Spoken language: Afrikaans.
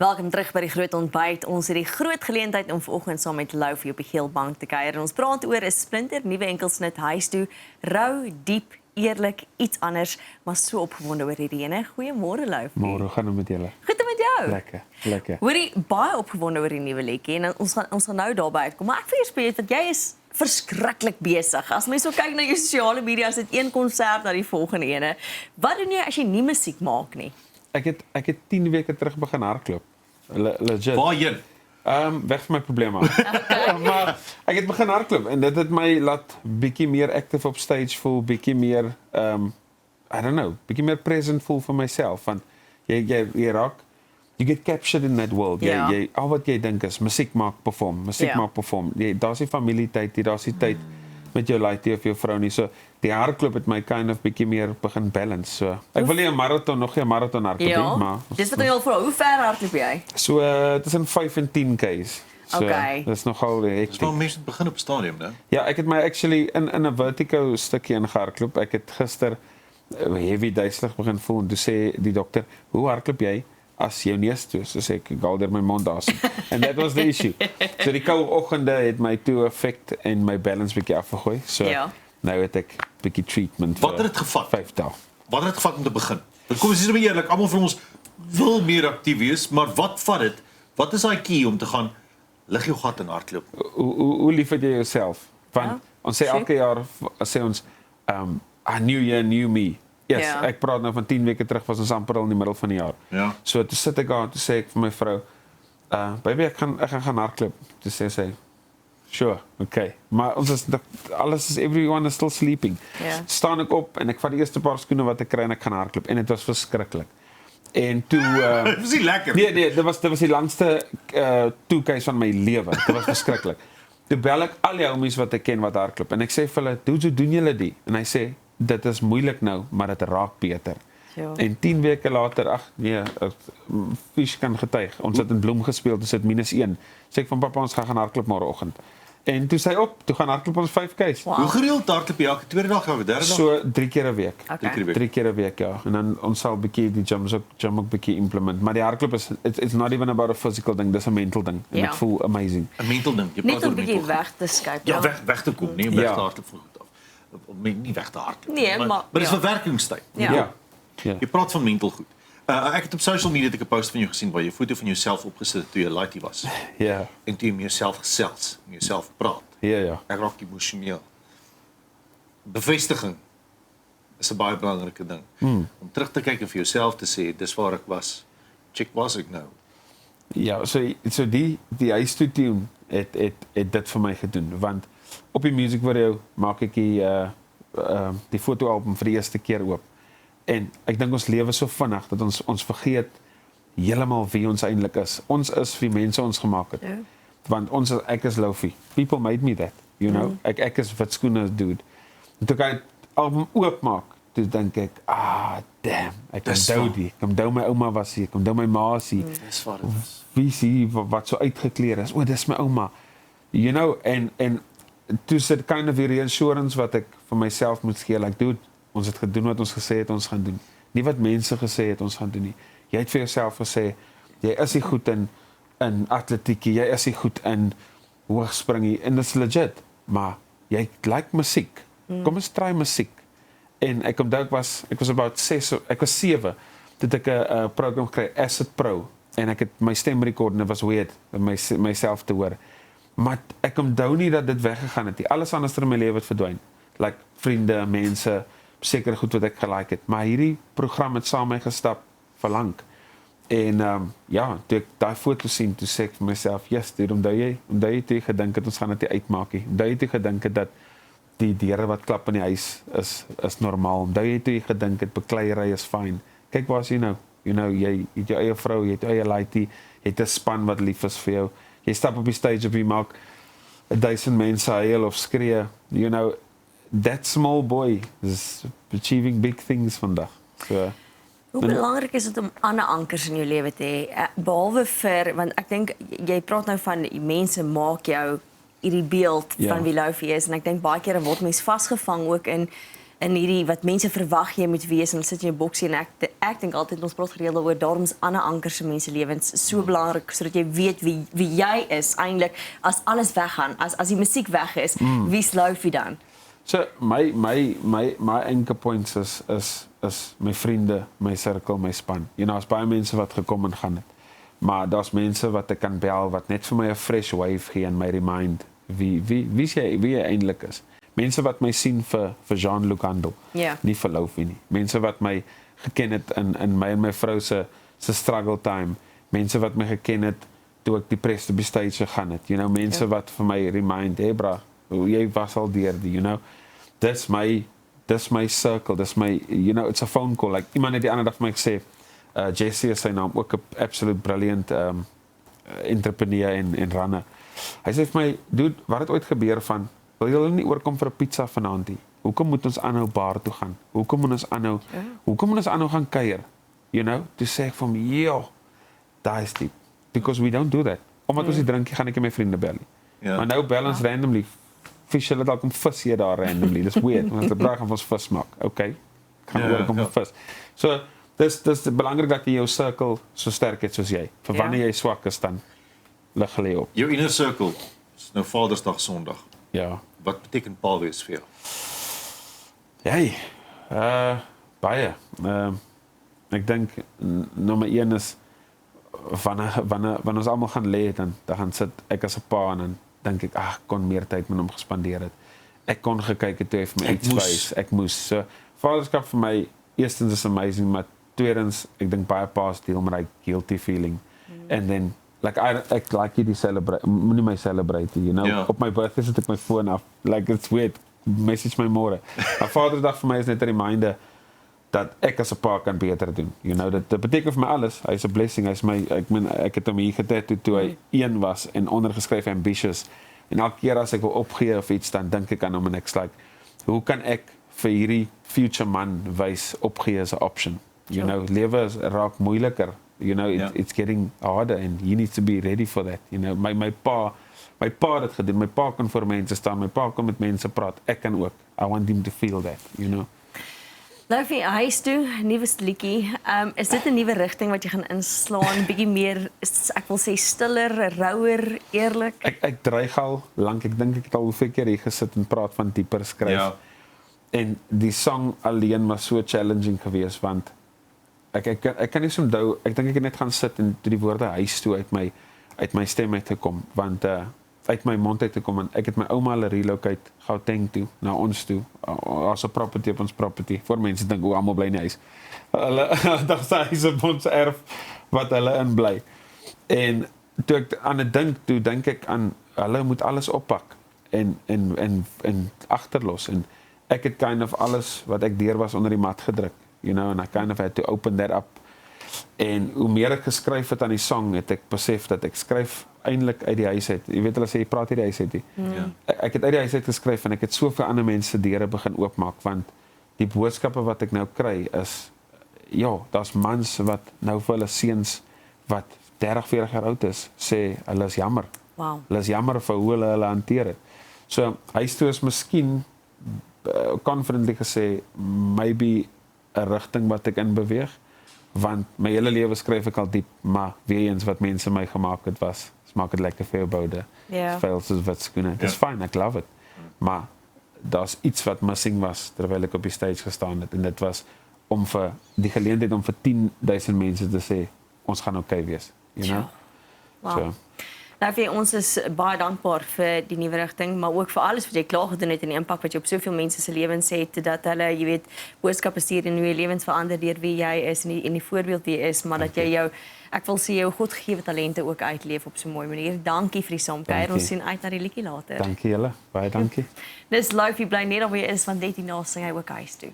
Welkom terug by die Groot Ontbyt. Ons het die groot geleentheid om vanoggend saam met Loufie op die geel bank te kuier. Ons praat oor 'n splinter nuwe enkelsnit huis toe. Rou, diep, eerlik, iets anders, maar so opgewonde oor hierdie ene. Goeiemôre Loufie. Môre, hoe gaan dit met julle? Goed en met jou? Lekker. Hoorie, baie opgewonde oor die nuwe liedjie en ons gaan nou daarby uitkom. Maar ek wil eers weet dat jy is verskriklik besig. As mens so kyk na jou sosiale media, is dit een konsert na die volgende ene. Wat doen jy as jy nie musiek maak nie? Ek het 10 weke terug begin hardloop. Legit. Waarheen? Weg van my probleme. Maar ek het begin hardloop en dit het my laat bietjie meer active op stage voel, bietjie meer I don't know, bietjie meer present voel vir myself want jy raak you get captured in that world. Jy al wat jy dink is musiek maak, perform, maak perform. Daar's nie familietyd, daar's nie tyd met jou laaitjie of jou vrou nie. So die hardloop het my kind of bietjie meer begin balance. So ek wil nie 'n marathon nog 'n marathon hardloop nie, maar dis wat jy al vir hoe ver hardloop jy? So tussen 5 en 10 k's. So dis nogal hektiek. Dis mense begin op stadium, né? Ja, ek het my actually in 'n vertigo stukkie ingehardloop. Ek het gister heavy duiselig begin voel en toe sê die dokter, "Hoe hardloop jy?" As jou neus toe, so sê ek haal deur my mond asem. And that was the issue. So die koue oggende het my toe affect en my balance bietjie afgegooi. So nou het ek bietjie treatment. Wat het dit gevat? 5 dae. Wat het dit gevat om te begin? Want kom ons is nou eerlik, almal van ons wil meer aktief wees, maar wat vat dit? Wat is daai key om te gaan lig jou gat en hardloop? Hoe lief het jy jouself? Want ons sê elke jaar sê ons a new year, new me. Yes, ek praat nou van 10 weke terug was ons amper al in die middel van die jaar. Ja. So toe sit ek daar en toe sê ek vir my vrou, baby ek gaan hardloop. Toe sê sy, sure, okay. Maar ons is everyone is still sleeping. Staan ek op en ek vat die eerste paar skoene wat ek kry en ek gaan hardloop en dit was verskriklik. En toe Dit was nie lekker. Nee, dit was die langste 2K's van my lewe. Dit was verskriklik. Toe bel ek al die homies wat ek ken wat hardloop en ek sê vir hulle, "Hoe doen julle dit?" En hy sê, "Dit is moeilik nou, maar dit raak beter." En 10 weke later, fish kan getuig. Ons het in Bloem gespeel, ons het -1. Sê ek van pappa, ons gaan hardloop môreoggend. En toe sy op, toe gaan hardloop ons 5K's. Hoe gereeld hardloop jy elke tweede dag of derde dag? So 3 keer 'n week. 3 keer 'n week, ja. En dan ons sal bietjie die gym ook bietjie implement. Maar die hardloop is it's not even about a physical ding, dis 'n mental ding. En ek voel amazing. 'n mental ding. Jy praat oor 'n bietjie weg te skuif. Ja, weg te kom, nie om weg te hardloop van goed af. Om nie weg te hardloop. Nee, maar dis verwerkingstyd. Ja. Jy praat van mental goed. Ek het op social media 'n post van jou gesien waar jy 'n foto van jouself opgesit het toe jy laaitie was. Ja. En toe jy met jouself gesels, met jouself praat. Ja. Ek raak emosioneel. Bevestiging is 'n baie belangrike ding. Om terug te kyk en vir jouself te sê, dis waar ek was. Check was ek nou. Ja, so die huis toe team het dit vir my gedoen want op die music video maak ek die fotoalbum vir die eerste keer oop. En ek dink ons lewe so vinnig dat ons vergeet heeltemal wie ons eintlik is. Ons is wie mense ons gemaak het. Want ek is Loufie. People made me that, you know. Ek is wat skoene dude. En toe ek album oopmaak, toe dink ek, damn, ek onthou my ouma was hier, ek onthou my ma was hier. Dis wat dit is. Wie sien wat so uitgekleed is? Dis my ouma. You know, en toe sit kind of die reassurance wat ek vir myself moet gee, like dude, ons het gedoen wat ons gesê het ons gaan doen. Nie wat mense gesê het ons gaan doen nie. Jy het vir jouself gesê, jy is nie goed in atletiek, jy is nie goed in hoogspring en dit is legit, maar jy like musiek. Kom ons try musiek. En ek onthou ek was about 6, ek was 7, toe ek 'n program gekry, Acid Pro, en ek het my stem rekord en dit was weird, myself te hoor. Maar ek onthou nie dat dit weggegaan het nie. Alles anders in my lewe het verdwyn. Like vriende, mense, seker goed wat ek gelike het, maar hierdie program het saam met my gestap vir lank. En toe ek daai foto sien, toe sê ek vir myself, yes, dude, onthou jy toe gedink het ons gaan dit uitmaak nie. Onthou jy toe gedink het dat die deure wat klap in die huis is normaal. Onthou jy toe gedink het bekleierery is fyn. Kyk waar is jy nou? You know, jy het jou eie vrou, jy het jou eie laaitjie, jy het 'n span wat lief is vir jou. Jy stap op die stage op jy maak 1000 mense huil of skree. You know, that small boy is achieving big things vandag. So hoe belangrik is dit om ander ankers in jou lewe te hê? Behalwe want ek dink jy praat nou van mense maak jou hierdie beeld van wie Loufie is en ek dink baie kere word mens vasgevang ook in in hierdie wat mense verwag jy moet wees en sit in jou boksie en ek dink altyd ons praat gereeld daaroor daarom is ander ankers in mense lewens so belangrik sodat jy weet wie jy is eintlik as alles weggaan as die musiek weg is wie's Loufie dan? So my anchor points is my vriende, my sirkel, my span. You know, as baie mense wat gekom en gaan het. Maar daar's mense wat ek kan bel wat net vir my 'n fresh wave gee en my remind wie jy eintlik is. Mense wat my sien vir Jean-Luc Handel. Ja. Nie vir Loufie nie. Mense wat my geken het in my en my vrou se struggle time. Mense wat my geken het toe ek depressed op die stage gegaan het. You know, mense wat vir my remind, hey bra, jy was al deur die, you know. Dis my circle, dis my, you know, it's a phone call. Like iemand het die ander dag vir my gesê, Jesse is sy naam, ook 'n absolute brilliant entrepreneur en runner. Hy sê vir my, dude, wat het ooit gebeur van, wil jy nie oorkom vir 'n pizza vanaand nie? Hoekom moet ons aanhou bar toe gaan? Hoekom moet ons aanhou gaan kuier? You know, toe sê ek vir hom, "Yo, daai is diep." Because we don't do that. Omdat ons die drinkie gaan ek met my vriende bel. Ja. Maar nou bel ons randomly. Vis hulle dalk om vis hier daar randomly. Dis weird, want hulle praat van ons vis maak. Okay. Gaan oor kom vis. So, dis belangrik dat jy jou circle so sterk het soos jy. Vir wanneer jy swak is dan lig hulle op. Jou inner circle is nou Vadersdag Sondag. Ja. Wat beteken pa wees vir jou? Jy, baie. Ek dink nommer 1 is wanneer ons almal gaan lê dan gaan sit ek as 'n pa en dan dink ek kon meer tyd met hom gespandeer het. Ek kon gekyk het toe hy vir my iets wys. Ek moes. So vaderskap vir my eerstens is amazing, maar tweedens ek dink baie pa's deel met daai guilty feeling. And then like ek like jy die celebrate, moenie my celebrate, you know. Ja. Op my birthday sit ek my foon af. Like it's weird. Message my môre. Maar Vadersdag vir my is net 'n reminder dat ek as 'n pa kan beter doen. You know, dit beteken vir my alles. Hy's 'n blessing. Hy's my ek het hom hier getattoo toe hy 1 was en ondergeskryf ambitious. En elke keer as ek wil opgee of iets dan dink ek aan hom en ek's like, hoe kan ek vir hierdie future man wys opgee as 'n option? You know, lewe raak moeiliker. You know, it's getting harder and you need to be ready for that. You know, my pa het dit gedoen. My pa kan voor mense staan, my pa kan met mense praat. Ek kan ook. I want him to feel that, you know. Loufie, huis toe, nuwe liedjie. Is dit 'n nuwe rigting wat jy gaan inslaan, bietjie meer ek wil sê stiller, rouer, eerlik? Ek dreig al lank. Ek dink ek het al hoeveel keer hier gesit en praat van dieper skryf. Ja. En die song alleen was so challenging geweest want ek kan nie so onthou. Ek dink ek het net gaan sit en toe die woorde huis toe uit my stem uit gekom want uit my mond uit te kom en ek het my ouma hulle relocate Gauteng toe na ons toe as 'n property op ons property voor mense dink hoe almal bly in die huis. Hulle dink sy is op ons erf wat hulle in bly. En toe ek aan dit dink ek aan hulle moet alles oppak en agterlos en ek het kind of alles wat ek deur was onder die mat gedruk, you know, and I kind of had to open that up. En hoe meer ek geskryf het aan die song, het ek besef dat ek skryf eintlik uit die huis uit. Jy weet hulle sê jy praat uit die huis uit. Ek het uit die huis uit geskryf en ek het soveel ander mense deure begin oopmaak want die boodskappe wat ek nou kry is ja, daar's mans wat nou vir hulle seuns wat 30, 40 jaar oud is, sê hulle is jammer. Wow. Hulle is jammer vir hoe hulle hanteer het. So huis toe is miskien confidently gesê maybe 'n rigting wat ek in beweeg. Want my hele lewe skryf ek al diep, maar weer eens wat mense my gemaak het was, smaak dit lekker vir jou boude. Veel soos wat skoene. Dis fine, ek love it. Maar daar's iets wat missing was terwyl ek op die stage gestaan het en dit was om vir die geleentheid om vir 10,000 mense te sê ons gaan okay wees, you know. Wow. So. Loufie, ons is baie dankbaar vir die nuwe rigting, maar ook vir alles wat jy klaar gedoen het en die impak wat jy op soveel mense se lewens het, dat hulle, jy weet, boodskappe stuur en hoe jy lewens verander deur wie jy is en die voorbeeld wie jy is, maar dat jy jou, ek wil sê jou godgegewe talente ook uitleef op so 'n mooi manier. Dankie vir die saamkuier. Ons sien uit na die liedjie later. Dankie julle. Baie dankie. Dis Loufie bly net op wie is want net hierna sing hy ook huis toe.